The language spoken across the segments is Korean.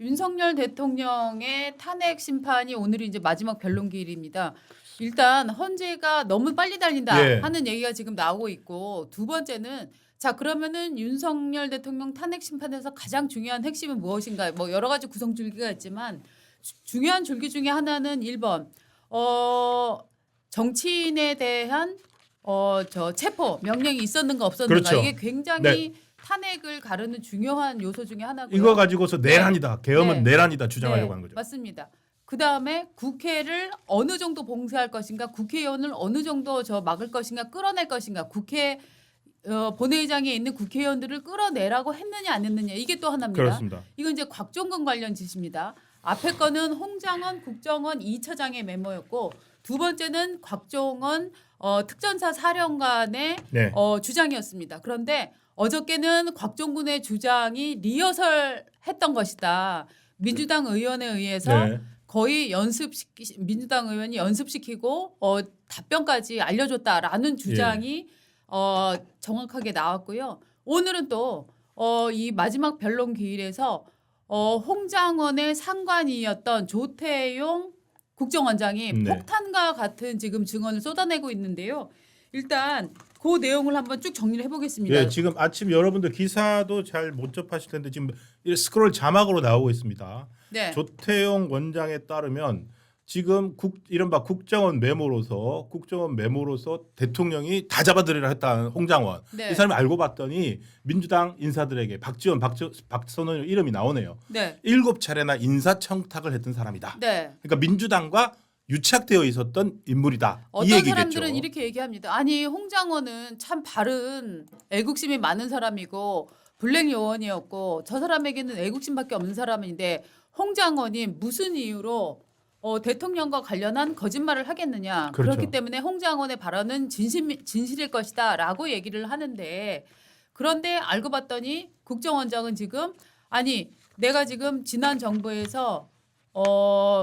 윤석열 대통령의 탄핵 심판이 오늘이 이제 마지막 변론기일입니다. 일단 헌재가 너무 빨리 달린다 예. 하는 얘기가 지금 나오고 있고, 두 번째는 자 그러면은 윤석열 대통령 탄핵 심판에서 가장 중요한 핵심은 무엇인가? 뭐 여러 가지 구성 줄기가 있지만 중요한 줄기 중에 하나는 1번 정치인에 대한 저 체포 명령이 있었는가 없었는가, 그렇죠. 이게 굉장히 네. 탄핵을 가르는 중요한 요소 중에 하나고요. 이거 가지고서 내란이다. 계엄은 네. 내란이다 주장하려고 하는 거죠. 맞습니다. 그 다음에 국회를 어느 정도 봉쇄할 것인가, 국회의원을 어느 정도 막을 것인가, 끌어낼 것인가, 국회 본회의장에 있는 국회의원들을 끌어내라고 했느냐 안 했느냐, 이게 또 하나입니다. 그렇습니다. 이건 이제 곽종근 관련 짓입니다. 앞에 거는 홍장원 국정원 2차장의 메모였고, 두 번째는 곽종원 특전사 사령관의 네. 주장이었습니다. 그런데 어저께는 곽종군의 주장이 리허설했던 것이다. 민주당 의원에 의해서 네. 거의 민주당 의원이 연습시키고 답변까지 알려줬다라는 주장이 정확하게 나왔고요. 오늘은 또 이 마지막 변론 기일에서 홍장원의 상관이었던 조태용 국정원장이 네. 폭탄과 같은 지금 증언을 쏟아내고 있는데요. 일단 그 내용을 한번 쭉 정리를 해보겠습니다. 예, 지금 아침 여러분들 기사도 잘 못 접하실 텐데 지금 스크롤 자막으로 나오고 있습니다. 네. 조태용 원장에 따르면 지금 이른바 국정원 메모로서 대통령이 다 잡아들이라 했다는 홍장원. 네. 이 사람이 알고 봤더니 민주당 인사들에게 박지원, 박선원 이름이 나오네요. 네. 7차례나 인사청탁을 했던 사람이다. 네. 그러니까 민주당과 유착되어 있었던 인물이다. 이 어떤 얘기겠죠. 사람들은 이렇게 얘기합니다. 아니 홍장원은 참 바른 애국심이 많은 사람이고 블랙 요원이었고, 저 사람에게는 애국심밖에 없는 사람인데 홍장원이 무슨 이유로 대통령과 관련한 거짓말을 하겠느냐. 그렇죠. 그렇기 때문에 홍장원의 발언은 진실일 것이다 라고 얘기를 하는데, 그런데 알고 봤더니 국정원장은 지금 아니 내가 지금 지난 정부에서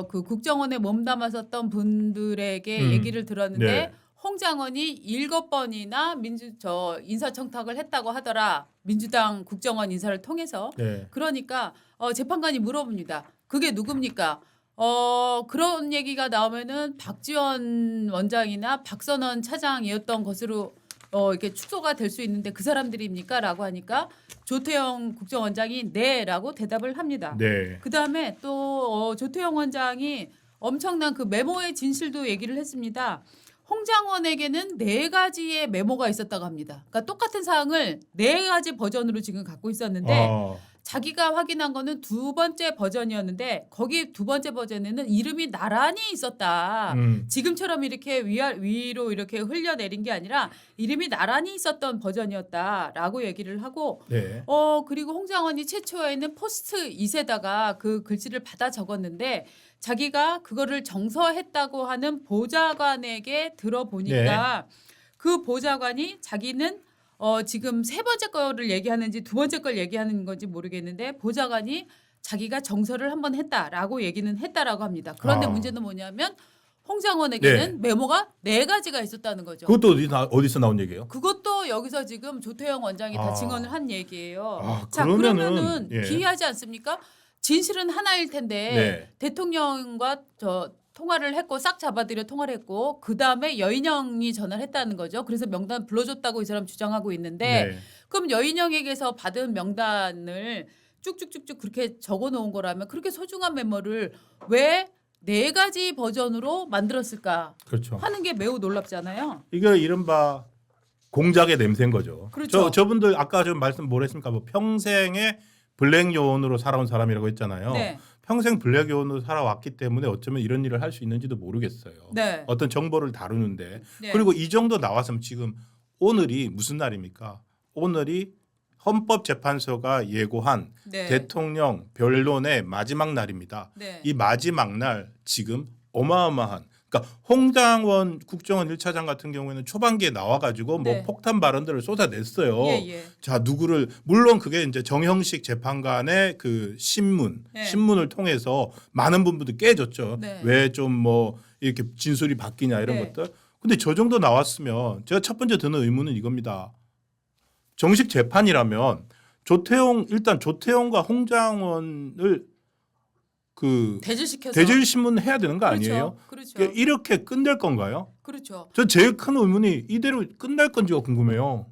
그 국정원에 몸담았었던 분들에게 얘기를 들었는데 네. 홍장원이 7번이나 인사청탁을 했다고 하더라. 민주당 국정원 인사를 통해서. 네. 그러니까 재판관이 물어봅니다. 그게 누굽니까? 그런 얘기가 나오면은 박지원 원장이나 박선원 차장이었던 것으로 이렇게 축소가 될 수 있는데 그 사람들입니까? 라고 하니까 조태용 국정원장이 네라고 대답을 합니다. 네. 그다음에 또 조태용 원장이 엄청난 그 메모의 진실도 얘기를 했습니다. 홍장원에게는 4가지의 메모가 있었다고 합니다. 그러니까 똑같은 사항을 4가지 버전으로 지금 갖고 있었는데 자기가 확인한 거는 2번째 버전이었는데, 거기 2번째 버전에는 이름이 나란히 있었다. 지금처럼 이렇게 위로 이렇게 흘려내린 게 아니라 이름이 나란히 있었던 버전이었다라고 얘기를 하고, 네. 그리고 홍장원이 최초에는 포스트잇에다가 그 글씨를 받아 적었는데 자기가 그거를 정서했다고 하는 보좌관에게 들어보니까 그 보좌관이 자기는 지금 3번째 거를 얘기하는지 2번째 걸 얘기하는 건지 모르겠는데, 보좌관이 자기가 정서를 한번 했다라고 얘기는 했다라고 합니다. 그런데 문제는 뭐냐면 홍장원에게는 메모가 4가지가 있었다는 거죠. 그것도 어디서 나온 얘기예요? 그것도 여기서 지금 조태용 원장이 다 증언을 한 얘기예요. 자, 그러면은, 그러면은 예. 기이하지 않습니까? 진실은 하나일 텐데 대통령과 통화를 했고 싹 잡아들여 통화를 했고, 그 다음에 여인영이 전화를 했다는 거죠. 그래서 명단 불러줬다고 이 사람 주장하고 있는데 그럼 여인영에게서 받은 명단을 쭉쭉쭉쭉 그렇게 적어놓은 거라면 그렇게 소중한 메모를 왜 4가지 버전으로 만들었을까 그렇죠. 하는 게 매우 놀랍잖아요. 이게 이른바 공작의 냄새인 거죠. 그렇죠. 저분들 아까 좀 말씀 뭐랬습니까? 뭐 평생에 블랙 요원으로 살아온 사람이라고 했잖아요. 네. 평생 블랙 요원으로 살아왔기 때문에 어쩌면 이런 일을 할 수 있는지도 모르겠어요. 네. 어떤 정보를 다루는데. 네. 그리고 이 정도 나왔으면 지금 오늘이 무슨 날입니까? 오늘이 헌법재판소가 예고한 대통령 변론의 마지막 날입니다. 네. 이 마지막 날 지금 어마어마한, 그러니까 홍장원 국정원 1차장 같은 경우에는 초반기에 나와가지고 뭐 폭탄 발언들을 쏟아냈어요. 자, 누구를, 물론 그게 이제 정형식 재판관의 그 신문을 통해서 많은 부분도 깨졌죠. 왜 좀 뭐 이렇게 진술이 바뀌냐 이런 것들. 근데 저 정도 나왔으면 제가 첫 번째 드는 의문은 이겁니다. 정식 재판이라면 일단 조태용과 홍장원을 그 대질시켜서 대질 신문 해야 되는 거 그렇죠. 아니에요? 그렇죠. 그러니까 이렇게 끝낼 건가요? 그렇죠. 전 제일 큰 의문이 이대로 끝날 건지가 궁금해요.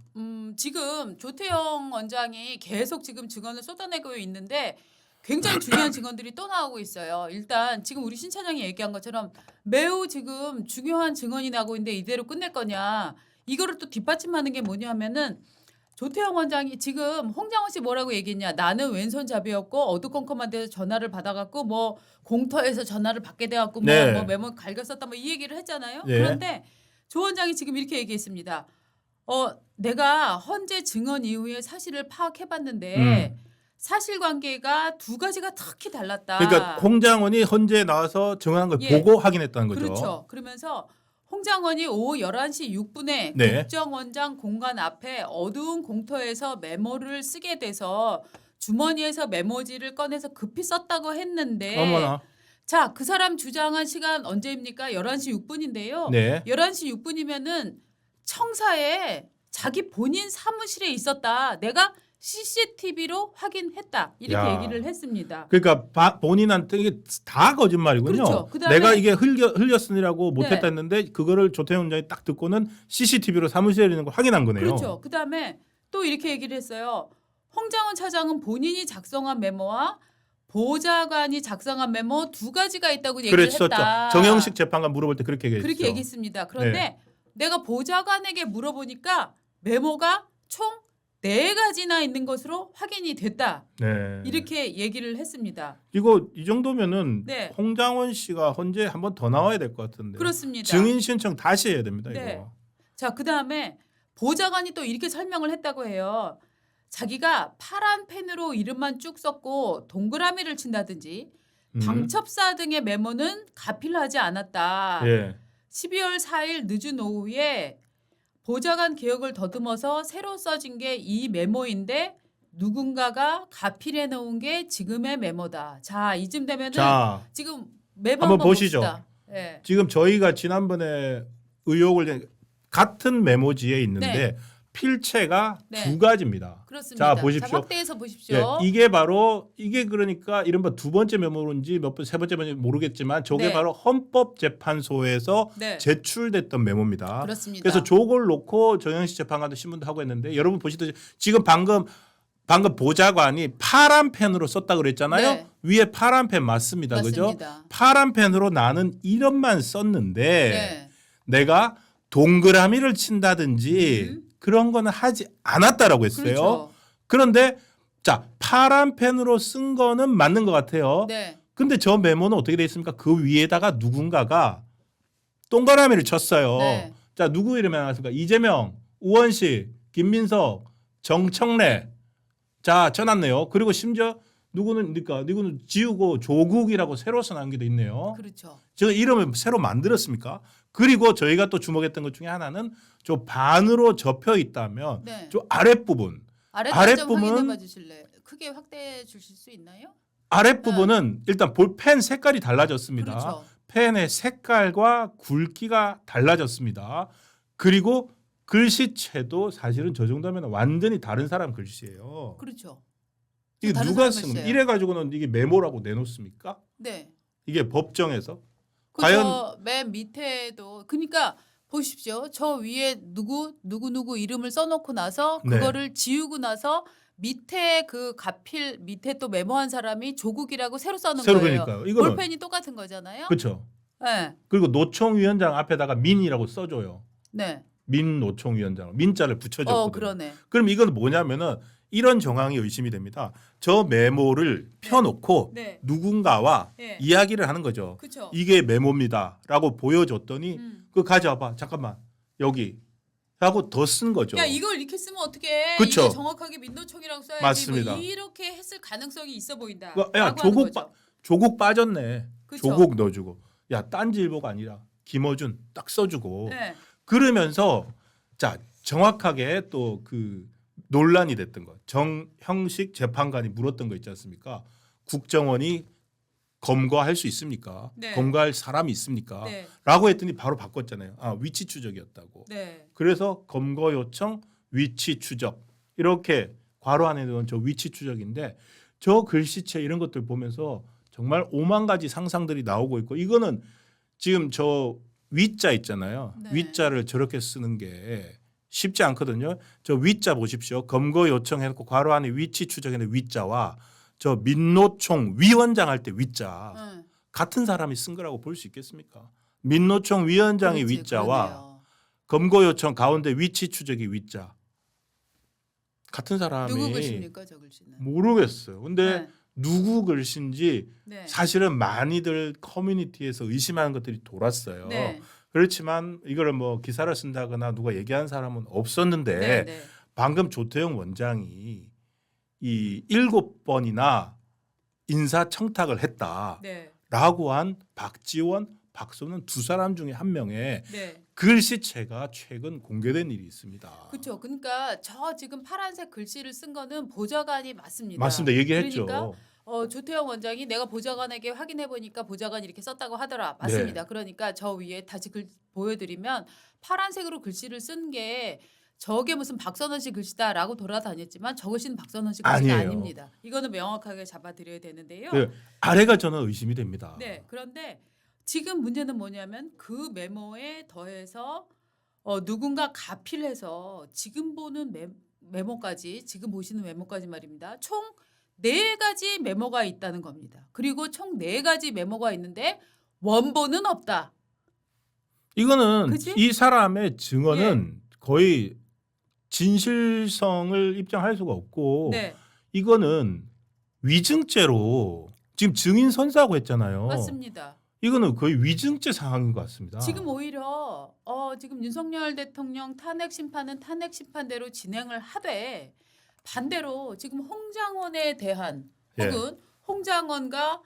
지금 조태영 원장이 계속 지금 증언을 쏟아내고 있는데 굉장히 중요한 증언들이 또 나오고 있어요. 일단 지금 우리 신 차장이 얘기한 것처럼 매우 지금 중요한 증언이 나오고 있는데 이대로 끝낼 거냐. 이거를 또 뒷받침하는 게 뭐냐면은 조태영 원장이 지금 홍장원 씨 뭐라고 얘기했냐. 나는 왼손잡이였고 어두컴컴한 데서 전화를 받아갖고 뭐 공터에서 전화를 받게 돼갖고 네. 뭐 메모 갈겼었다 뭐 이 얘기를 했잖아요. 네. 그런데 조 원장이 지금 이렇게 얘기했습니다. 내가 헌재 증언 이후에 사실을 파악해봤는데 사실관계가 두 가지가 특히 달랐다. 그러니까 홍장원이 헌재에 나와서 증언한 걸 예. 보고 확인했다는 거죠. 그렇죠. 그러면서 홍장원이 오후 11시 6분에 네. 국정원장 공간 앞에 어두운 공터에서 메모를 쓰게 돼서 주머니에서 메모지를 꺼내서 급히 썼다고 했는데 어머나. 자, 그 사람 주장한 시간 언제입니까? 11시 6분인데요. 네. 11시 6분이면은 청사에 자기 본인 사무실에 있었다. 내가 CCTV로 확인했다. 이렇게 야. 얘기를 했습니다. 그러니까 본인한테 이게 다 거짓말이군요. 그렇죠. 그다음에- 내가 이게 흘렸으니라고 못했다 네. 했는데 그거를 조태영 원장이 딱 듣고는 CCTV로 사무실에 있는 걸 확인한 거네요. 그렇죠. 그다음에 또 이렇게 얘기를 했어요. 홍장원 차장은 본인이 작성한 메모와 보좌관이 작성한 메모 두 가지가 있다고 얘기를 그랬었죠. 했다. 정영식 재판관 물어볼 때 그렇게 얘기했죠. 그렇게 얘기했습니다. 그런데 네. 내가 보좌관에게 물어보니까 메모가 총 4가지나 있는 것으로 확인이 됐다. 네. 이렇게 얘기를 했습니다. 이거 이 정도면은 네. 홍장원 씨가 헌재에 한 번 더 나와야 될 것 같은데. 그렇습니다. 증인 신청 다시 해야 됩니다. 네. 이거. 자, 그다음에 보좌관이 또 이렇게 설명을 했다고 해요. 자기가 파란 펜으로 이름만 쭉 썼고 동그라미를 친다든지 방첩사 등의 메모는 가필하지 않았다. 예. 12월 4일 늦은 오후에 보좌관 개혁을 더듬어서 새로 써진 게 이 메모인데 누군가가 가필해 놓은 게 지금의 메모다. 자, 이쯤 되면은 자, 지금 메모 한번 보시죠. 봅시다. 예. 지금 저희가 지난번에 의혹을 같은 메모지에 있는데 네. 필체가 네. 두 가지입니다. 그렇습니다. 자, 보십시오. 확대해서 보십시오. 예, 이게 바로 이게 그러니까 이른바 두 번째 메모인지 몇 번 세 번째 메모인지 모르겠지만 저게 네. 바로 헌법재판소에서 네. 제출됐던 메모입니다. 그렇습니다. 그래서 저걸 놓고 정영식 재판관도 신문도 하고 했는데 여러분 보시듯이 지금 방금 보좌관이 파란 펜으로 썼다 그랬잖아요. 네. 위에 파란 펜 맞습니다. 그죠? 맞습니다. 파란 펜으로 나는 이름만 썼는데 네. 내가 동그라미를 친다든지 그런 거는 하지 않았다라고 했어요. 그렇죠. 그런데 자, 파란 펜으로 쓴 거는 맞는 것 같아요. 네. 근데 저 메모는 어떻게 돼 있습니까? 그 위에다가 누군가가 동그라미를 쳤어요. 네. 자, 누구 이름이 나왔습니까? 이재명, 우원식, 김민석, 정청래. 자, 쳐놨네요. 그리고 심지어 누구는 지우고 조국이라고 새로 써놓은 게 돼 있네요. 그렇죠. 제가 이름을 새로 만들었습니까? 그리고 저희가 또 주목했던 것 중에 하나는 저 반으로 접혀 있다면 네. 저 아랫부분 아랫부분 아랫부분- 확인해 봐 주실래요? 크게 확대해 주실 수 있나요? 아랫부분은 일단 볼펜 색깔이 달라졌습니다. 그렇죠. 펜의 색깔과 굵기가 달라졌습니다. 그리고 글씨체도 사실은 저 정도면 완전히 다른 사람 글씨예요. 그렇죠. 이게 다른 누가 사람 쓴 글씨예요. 이래 가지고는 이게 메모라고 내놓습니까? 네. 이게 법정에서 그저 맨 밑에도 그러니까 보십시오. 저 위에 누구 이름을 써놓고 나서 네. 그거를 지우고 나서 밑에 그 가필 밑에 또 메모한 사람이 조국이라고 새로 써놓은 새로 거예요. 그러니까요. 이거는 볼펜이 똑같은 거잖아요. 그렇죠. 네. 그리고 노총위원장 앞에다가 민이라고 써줘요. 네. 민 노총위원장 민자를 붙여줬거든요. 그러네. 그럼 이건 뭐냐면은 이런 정황이 의심이 됩니다. 저 메모를 펴놓고 네. 누군가와 네. 이야기를 하는 거죠. 그렇죠. 이게 메모입니다라고 보여줬더니 그 가져와봐. 잠깐만 여기 하고 더 쓴 거죠. 야 이걸 이렇게 쓰면 어떻게? 그쵸. 이게 정확하게 민노총이라고 써야지. 맞습니다. 뭐 이렇게 했을 가능성이 있어 보인다. 야 조국 빠졌네. 그쵸. 조국 넣어주고 야 딴지일보가 아니라 김어준 딱 써주고 네. 그러면서 자 정확하게 또 그 논란이 됐던 거 정형식 재판관이 물었던 거 있지 않습니까? 국정원이 검거할 수 있습니까? 네. 검거할 사람이 있습니까? 네. 라고 했더니 바로 바꿨잖아요. 위치 추적이었다고. 네. 그래서 검거 요청 위치 추적 이렇게 괄호 안에 넣은 저 위치 추적인데 저 글씨체 이런 것들 보면서 정말 5만 가지 상상들이 나오고 있고 이거는 지금 저 위자 있잖아요. 네. 위자를 저렇게 쓰는 게 쉽지 않거든요. 저 위자 보십시오. 검거 요청해놓고 괄호 안에 위치 추적해놓은 위자와 저 민노총 위원장 할 때 위자 응. 같은 사람이 쓴 거라고 볼 수 있겠습니까? 민노총 위원장의 그렇지, 위자와 그러네요. 검거 요청 가운데 위치 추적의 위자 같은 사람이 누구 글씨입니까 저 글씨는? 모르겠어요. 근데 네. 누구 글씨인지 네. 사실은 많이들 커뮤니티에서 의심하는 것들이 돌았어요. 네. 그렇지만 이거를 뭐 기사를 쓴다거나 누가 얘기한 사람은 없었는데 네. 네. 방금 조태용 원장이 이 7번이나 인사청탁을 했다라고 네. 한 박지원, 박소는 두 사람 중에 한 명의 네. 글씨체가 최근 공개된 일이 있습니다. 그렇죠. 그러니까 저 지금 파란색 글씨를 쓴 거는 보좌관이 맞습니다. 맞습니다. 얘기했죠. 그러니까 조태영 원장이 내가 보좌관에게 확인해 보니까 보좌관이 이렇게 썼다고 하더라. 맞습니다. 네. 그러니까 저 위에 다시 글 보여드리면 파란색으로 글씨를 쓴 게 저게 무슨 박선원 씨 글씨다라고 돌아다녔지만 저 글씨는 박선원 씨 글씨가 아니에요. 아닙니다. 이거는 명확하게 잡아드려야 되는데요. 그 아래가 저는 의심이 됩니다. 네. 그런데 지금 문제는 뭐냐면 그 메모에 더해서 누군가 가필해서 지금 보는 메모까지 지금 보시는 메모까지 말입니다. 총 4가지 메모가 있다는 겁니다. 그리고 총 4가지 메모가 있는데 원본은 없다. 이거는 그치? 이 사람의 증언은 거의 진실성을 입증할 수가 없고 네. 이거는 위증죄로 지금 증인 선사하고 했잖아요. 맞습니다. 이거는 거의 위증죄 상황인 것 같습니다. 지금 오히려 지금 윤석열 대통령 탄핵 심판은 탄핵 심판대로 진행을 하되 반대로 지금 홍장원에 대한 예. 혹은 홍장원과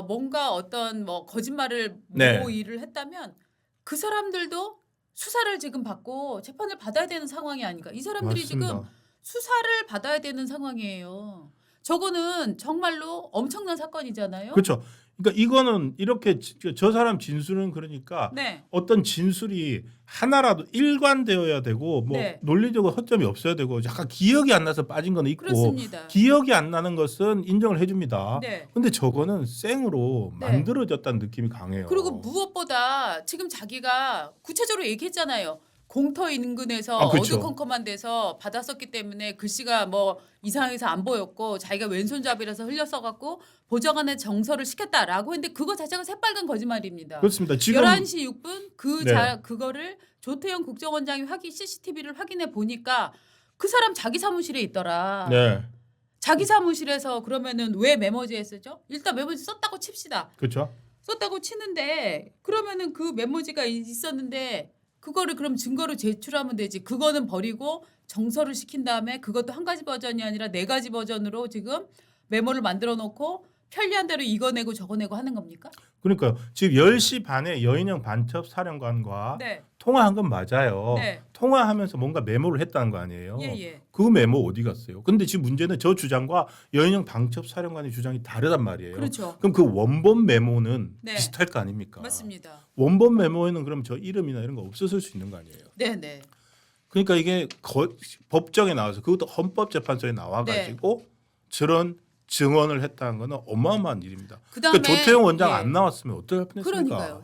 뭔가 어떤 뭐 거짓말을 네. 모의를 했다면 그 사람들도 수사를 지금 받고 재판을 받아야 되는 상황이 아닌가. 이 사람들이 맞습니다. 지금 수사를 받아야 되는 상황이에요. 저거는 정말로 엄청난 사건이잖아요. 그렇죠. 그러니까 이거는 이렇게 저 사람 진술은 그러니까 네. 어떤 진술이 하나라도 일관되어야 되고 뭐 네. 논리적으로 허점이 없어야 되고 약간 기억이 안 나서 빠진 건 있고 그렇습니다. 기억이 안 나는 것은 인정을 해줍니다. 네. 근데 저거는 생으로 네. 만들어졌다는 느낌이 강해요. 그리고 무엇보다 지금 자기가 구체적으로 얘기했잖아요. 공터 인근에서 그렇죠. 어두컴컴한 데서 받았었기 때문에 글씨가 뭐 이상해서 안 보였고 자기가 왼손잡이라서 흘렸어갖고 보좌관의 정서를 시켰다라고 했는데 그거 자체가 새빨간 거짓말입니다. 그렇습니다. 지금 11시 6분 네. 그거를 조태영 국정원장이 CCTV를 확인해 보니까 그 사람 자기 사무실에 있더라. 네. 자기 사무실에서 그러면은 왜 메모지에 쓰죠? 일단 메모지 썼다고 칩시다. 그렇죠. 썼다고 치는데 그러면은 그 메모지가 있었는데 그거를 그럼 증거로 제출하면 되지. 그거는 버리고 정서를 시킨 다음에 그것도 한 가지 버전이 아니라 4가지 버전으로 지금 메모를 만들어 놓고 편리한 대로 이거 내고 저거 내고 하는 겁니까? 그러니까 지금 10시 반에 여인영 반첩 사령관과 네. 통화한 건 맞아요. 네. 통화하면서 뭔가 메모를 했다는 거 아니에요. 예. 그 메모 어디 갔어요? 근데 지금 문제는 저 주장과 여인영 방첩 사령관의 주장이 다르단 말이에요. 그렇죠. 그럼 그 원본 메모는 네. 비슷할 거 아닙니까? 맞습니다. 원본 메모에는 그럼 저 이름이나 이런 거 없었을 수 있는 거 아니에요? 네. 그러니까 이게 법정에 나와서 그것도 헌법재판소에 나와가지고 저런 증언을 했다는 거는 어마어마한 일입니다. 그다음에 그러니까 조태용 원장 예. 안 나왔으면 어떻게 할 뻔했습니까? 그러니까요.